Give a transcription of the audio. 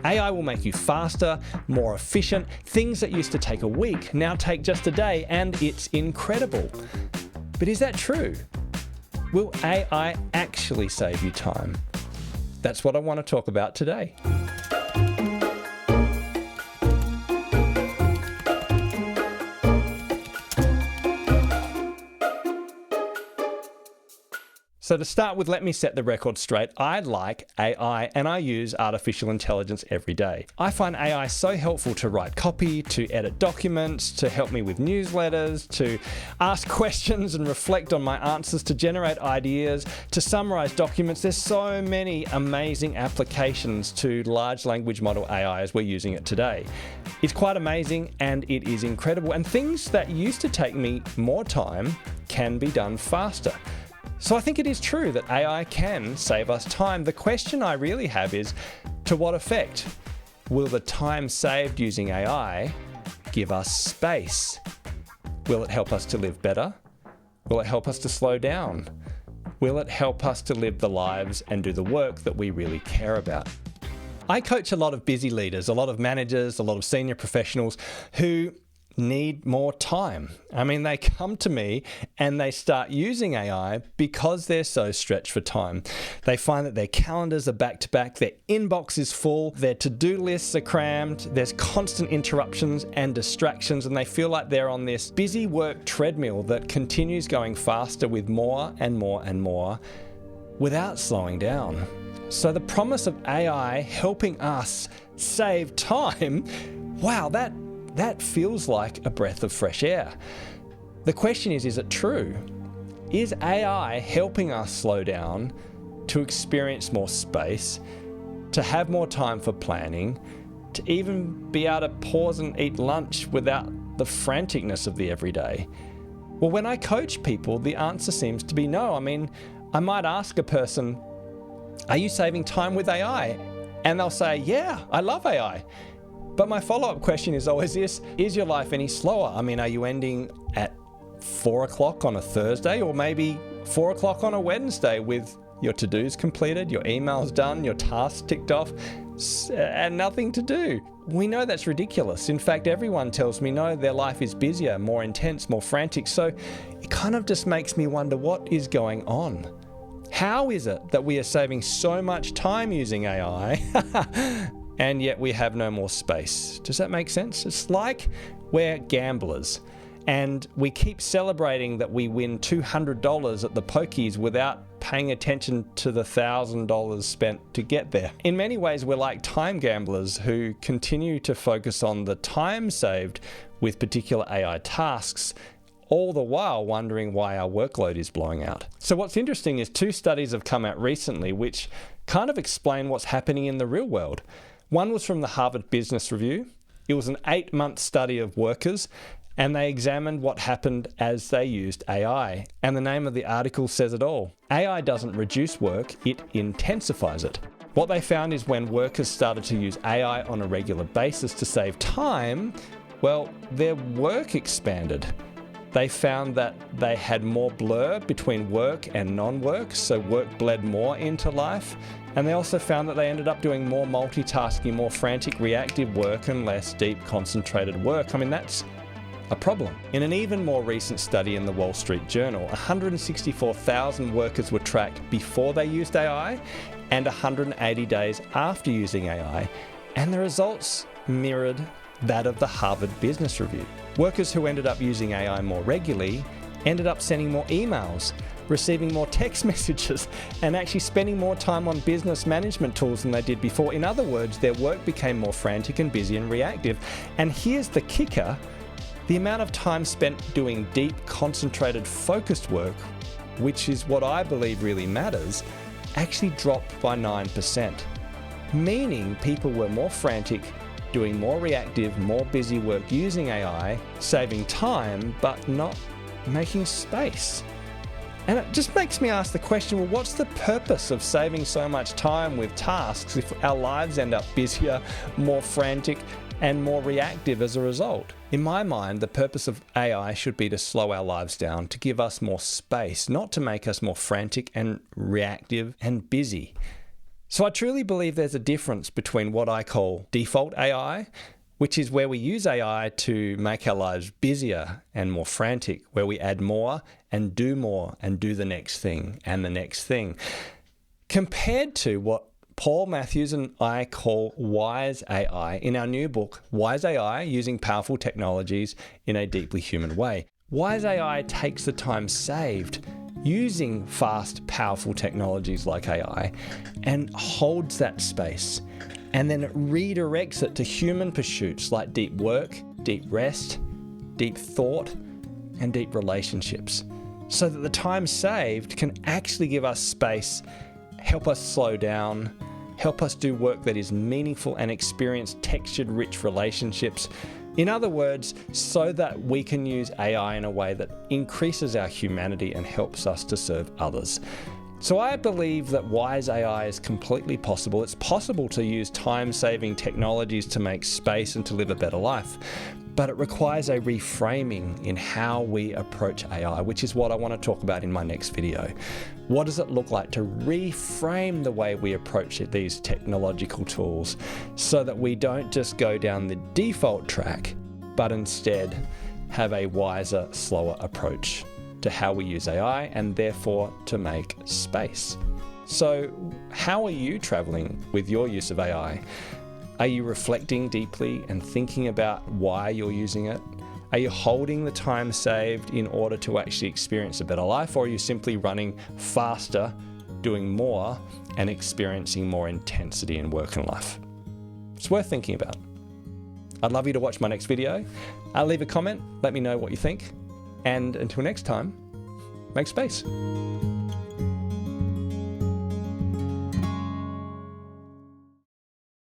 AI will make you faster, more efficient. Things that used to take a week now take just a day, and it's incredible. But is that true? Will AI actually save you time? That's what I want to talk about today. So to start with, let me set the record straight. I like AI and I use artificial intelligence every day. I find AI so helpful to write copy, to edit documents, to help me with newsletters, to ask questions and reflect on my answers, to generate ideas, to summarize documents. There's so many amazing applications to large language model AI as we're using it today. It's quite amazing and it is incredible. And things that used to take me more time can be done faster. So I think it is true that AI can save us time. The question I really have is, to what effect? Will the time saved using AI give us space? Will it help us to live better? Will it help us to slow down? Will it help us to live the lives and do the work that we really care about? I coach a lot of busy leaders, a lot of managers, a lot of senior professionals who need more time. I mean, they come to me and they start using AI because they're so stretched for time. They find that their calendars are back to back, their inbox is full, their to-do lists are crammed, there's constant interruptions and distractions, and they feel like they're on this busy work treadmill that continues going faster with more and more and more without slowing down. So the promise of AI helping us save time, wow, that feels like a breath of fresh air. The question is it true? Is AI helping us slow down, to experience more space, to have more time for planning, to even be able to pause and eat lunch without the franticness of the everyday? Well, when I coach people, the answer seems to be no. I mean, I might ask a person, are you saving time with AI? And they'll say, yeah, I love AI. But my follow-up question is always this: is your life any slower? I mean, are you ending at 4 o'clock on a Thursday, or maybe 4 o'clock on a Wednesday with your to-dos completed, your emails done, your tasks ticked off, and nothing to do? We know that's ridiculous. In fact, everyone tells me no, their life is busier, more intense, more frantic. So it kind of just makes me wonder, what is going on? How is it that we are saving so much time using AI and yet we have no more space? Does that make sense? It's like we're gamblers and we keep celebrating that we win $200 at the pokies without paying attention to the $1,000 spent to get there. In many ways, we're like time gamblers who continue to focus on the time saved with particular AI tasks, all the while wondering why our workload is blowing out. So what's interesting is 2 studies have come out recently which kind of explain what's happening in the real world. One was from the Harvard Business Review. It was an 8-month study of workers, and they examined what happened as they used AI. And the name of the article says it all. AI doesn't reduce work, it intensifies it. What they found is when workers started to use AI on a regular basis to save time, well, their work expanded. They found that they had more blur between work and non-work, so work bled more into life. And they also found that they ended up doing more multitasking, more frantic reactive work and less deep concentrated work. I mean, that's a problem. In an even more recent study in the Wall Street Journal, 164,000 workers were tracked before they used AI and 180 days after using AI, and the results mirrored that of the Harvard Business Review. Workers who ended up using AI more regularly ended up sending more emails, receiving more text messages, and actually spending more time on business management tools than they did before. In other words, their work became more frantic and busy and reactive. And here's the kicker: the amount of time spent doing deep, concentrated, focused work, which is what I believe really matters, actually dropped by 9%. Meaning people were more frantic, doing more reactive, more busy work using AI, saving time, but not making space. And it just makes me ask the question, well, what's the purpose of saving so much time with tasks if our lives end up busier, more frantic, and more reactive as a result? In my mind, the purpose of AI should be to slow our lives down, to give us more space, not to make us more frantic and reactive and busy. So I truly believe there's a difference between what I call default AI, which is where we use AI to make our lives busier and more frantic, where we add more and do the next thing and the next thing, compared to what Paul Matthews and I call wise AI in our new book, Wise AI, Using Powerful Technologies in a Deeply Human Way. Wise AI takes the time saved using fast, powerful technologies like AI and holds that space, and then it redirects it to human pursuits like deep work, deep rest, deep thought, and deep relationships, so that the time saved can actually give us space, help us slow down, help us do work that is meaningful and experience textured, rich relationships. In other words, so that we can use AI in a way that increases our humanity and helps us to serve others. So I believe that wise AI is completely possible. It's possible to use time-saving technologies to make space and to live a better life. But it requires a reframing in how we approach AI, which is what I want to talk about in my next video. What does it look like to reframe the way we approach these technological tools so that we don't just go down the default track, but instead have a wiser, slower approach to how we use AI and therefore to make space. So how are you traveling with your use of AI? Are you reflecting deeply and thinking about why you're using it? Are you holding the time saved in order to actually experience a better life, or are you simply running faster, doing more, and experiencing more intensity in work and life? It's worth thinking about. I'd love you to watch my next video. Leave a comment, let me know what you think, and until next time, make space.